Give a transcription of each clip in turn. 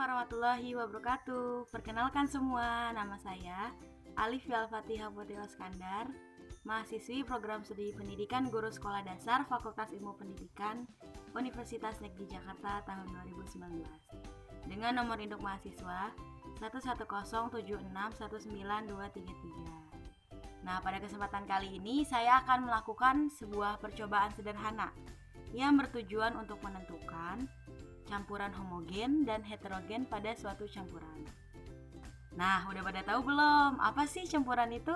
warahmatullahi wabarakatuh. Perkenalkan semua, nama saya Alif Al-Fatihah Putri Iskandar, mahasiswi program studi pendidikan guru sekolah dasar Fakultas Ilmu Pendidikan Universitas Negeri Jakarta tahun 2019 dengan nomor induk mahasiswa 110761923. Nah, pada kesempatan kali ini saya akan melakukan sebuah percobaan sederhana yang bertujuan untuk menentukan campuran homogen dan heterogen pada suatu campuran. Nah, udah pada tahu belum apa sih campuran itu?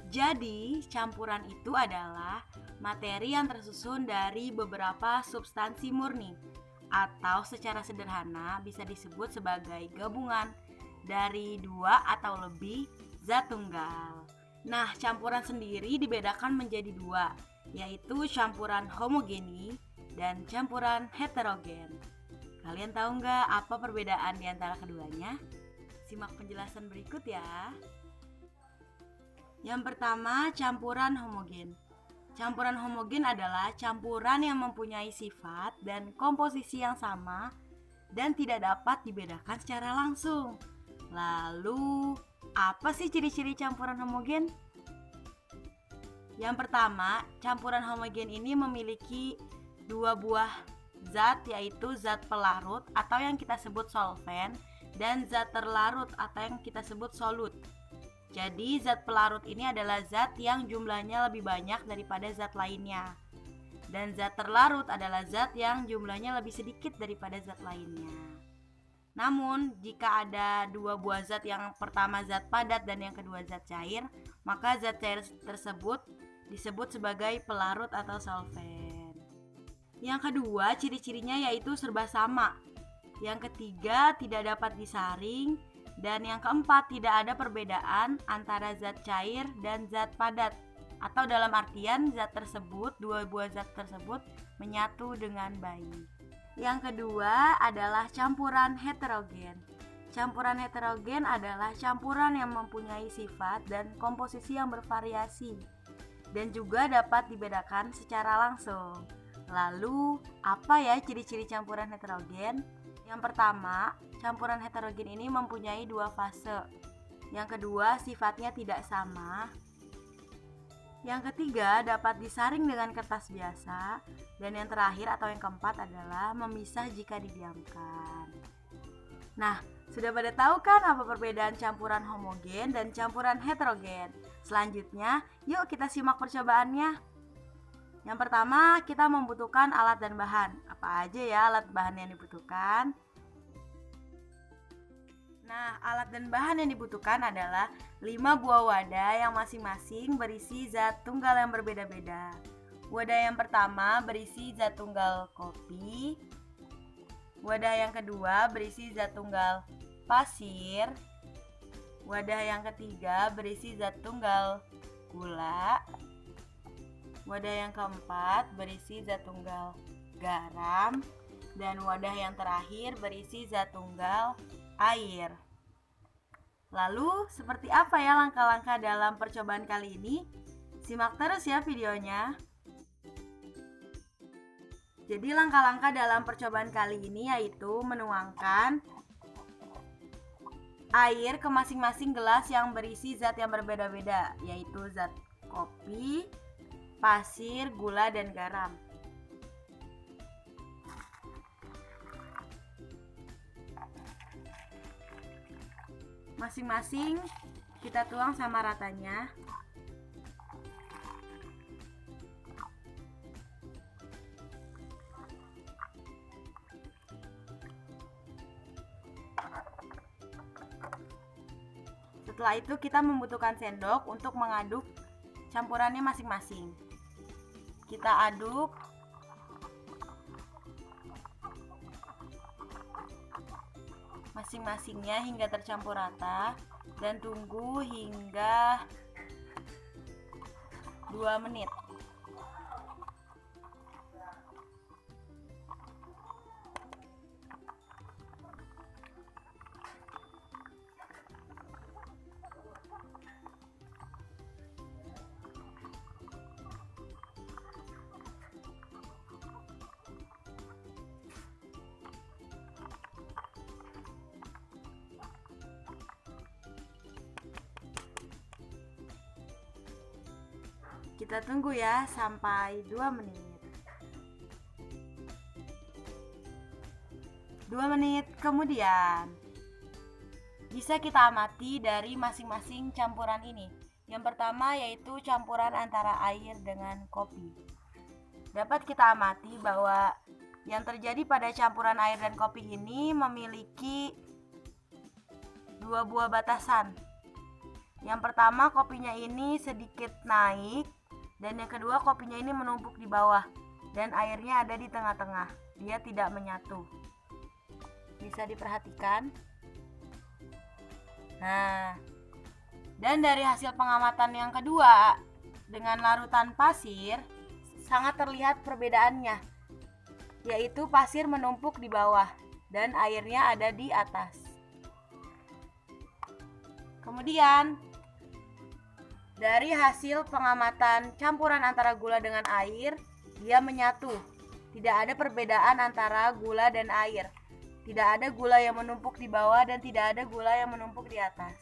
Jadi, campuran itu adalah materi yang tersusun dari beberapa substansi murni, atau secara sederhana bisa disebut sebagai gabungan dari dua atau lebih zat tunggal. Nah, campuran sendiri dibedakan menjadi dua, yaitu campuran homogeni dan campuran heterogen. Kalian tahu nggak apa perbedaan di antara keduanya? Simak penjelasan berikut ya. Yang pertama, campuran homogen. Campuran homogen adalah campuran yang mempunyai sifat dan komposisi yang sama dan tidak dapat dibedakan secara langsung. Lalu, apa sih ciri-ciri campuran homogen? Yang pertama, campuran homogen ini memiliki dua buah zat, yaitu zat pelarut atau yang kita sebut solvent dan zat terlarut atau yang kita sebut solut. Jadi zat pelarut ini adalah zat yang jumlahnya lebih banyak daripada zat lainnya, dan zat terlarut adalah zat yang jumlahnya lebih sedikit daripada zat lainnya. Namun jika ada dua buah zat, yang pertama zat padat dan yang kedua zat cair, maka zat cair tersebut disebut sebagai pelarut atau solvent. Yang kedua, ciri-cirinya yaitu serba sama. Yang ketiga, tidak dapat disaring. Dan yang keempat, tidak ada perbedaan antara zat cair dan zat padat. Atau dalam artian zat tersebut, dua buah zat tersebut menyatu dengan baik. Yang kedua adalah campuran heterogen. Campuran heterogen adalah campuran yang mempunyai sifat dan komposisi yang bervariasi dan juga dapat dibedakan secara langsung. Lalu, apa ya ciri-ciri campuran heterogen? Yang pertama, campuran heterogen ini mempunyai dua fase. Yang kedua, sifatnya tidak sama. Yang ketiga, dapat disaring dengan kertas biasa. Dan yang terakhir atau yang keempat adalah memisah jika didiamkan. Nah, sudah pada tahu kan apa perbedaan campuran homogen dan campuran heterogen? Selanjutnya, yuk kita simak percobaannya. Yang pertama, kita membutuhkan alat dan bahan. Apa aja ya alat bahan yang dibutuhkan? Nah, alat dan bahan yang dibutuhkan adalah 5 buah wadah yang masing-masing berisi zat tunggal yang berbeda-beda. Wadah yang pertama berisi zat tunggal kopi. Wadah yang kedua berisi zat tunggal pasir. Wadah yang ketiga berisi zat tunggal gula. Wadah yang keempat berisi zat tunggal garam. Dan wadah yang terakhir berisi zat tunggal air. Lalu, seperti apa ya langkah-langkah dalam percobaan kali ini? Simak terus ya videonya. Jadi langkah-langkah dalam percobaan kali ini yaitu menuangkan air ke masing-masing gelas yang berisi zat yang berbeda-beda, yaitu zat kopi, pasir, gula, dan garam. Masing-masing kita tuang sama ratanya. Setelah itu kita membutuhkan sendok untuk mengaduk campurannya masing-masing. Kita aduk masing-masingnya hingga tercampur rata dan tunggu hingga 2 menit. Kita tunggu ya sampai 2 menit. 2 menit kemudian bisa kita amati dari masing-masing campuran ini. Yang pertama yaitu campuran antara air dengan kopi. Dapat kita amati bahwa yang terjadi pada campuran air dan kopi ini memiliki 2 buah batasan. Yang pertama, kopinya ini sedikit naik, dan yang kedua, kopinya ini menumpuk di bawah dan airnya ada di tengah-tengah. Dia tidak menyatu. Bisa diperhatikan. Nah, dan dari hasil pengamatan yang kedua, dengan larutan pasir, sangat terlihat perbedaannya, yaitu pasir menumpuk di bawah dan airnya ada di atas. Kemudian, dari hasil pengamatan campuran antara gula dengan air, dia menyatu. Tidak ada perbedaan antara gula dan air. Tidak ada gula yang menumpuk di bawah dan tidak ada gula yang menumpuk di atas.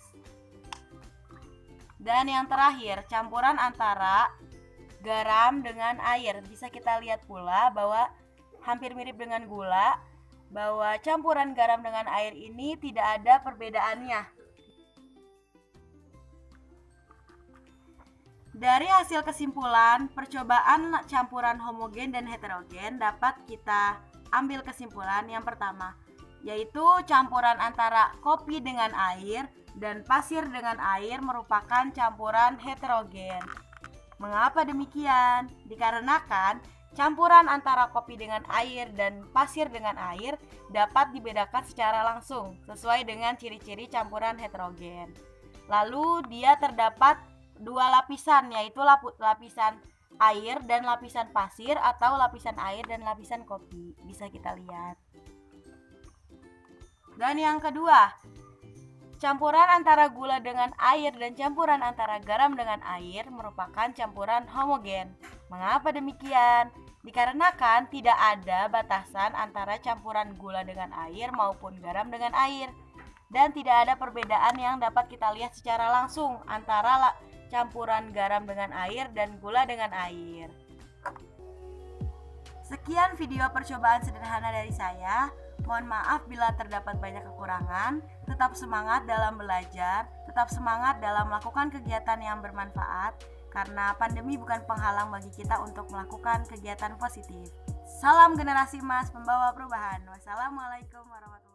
Dan yang terakhir, campuran antara garam dengan air. Bisa kita lihat pula bahwa hampir mirip dengan gula, bahwa campuran garam dengan air ini tidak ada perbedaannya. Dari hasil kesimpulan, percobaan campuran homogen dan heterogen dapat kita ambil kesimpulan yang pertama, yaitu campuran antara kopi dengan air dan pasir dengan air merupakan campuran heterogen. Mengapa demikian? Dikarenakan campuran antara kopi dengan air dan pasir dengan air dapat dibedakan secara langsung sesuai dengan ciri-ciri campuran heterogen. Lalu dia terdapat 2 lapisan, yaitu lapisan air dan lapisan pasir atau lapisan air dan lapisan kopi. Bisa kita lihat. Dan yang kedua, campuran antara gula dengan air dan campuran antara garam dengan air merupakan campuran homogen. Mengapa demikian? Dikarenakan tidak ada batasan antara campuran gula dengan air maupun garam dengan air. Dan tidak ada perbedaan yang dapat kita lihat secara langsung antara campuran garam dengan air dan gula dengan air. Sekian video percobaan sederhana dari saya. Mohon maaf bila terdapat banyak kekurangan. Tetap semangat dalam belajar, tetap semangat dalam melakukan kegiatan yang bermanfaat, karena pandemi bukan penghalang bagi kita untuk melakukan kegiatan positif. Salam generasi emas pembawa perubahan. Wassalamualaikum warahmatullahi wabarakatuh.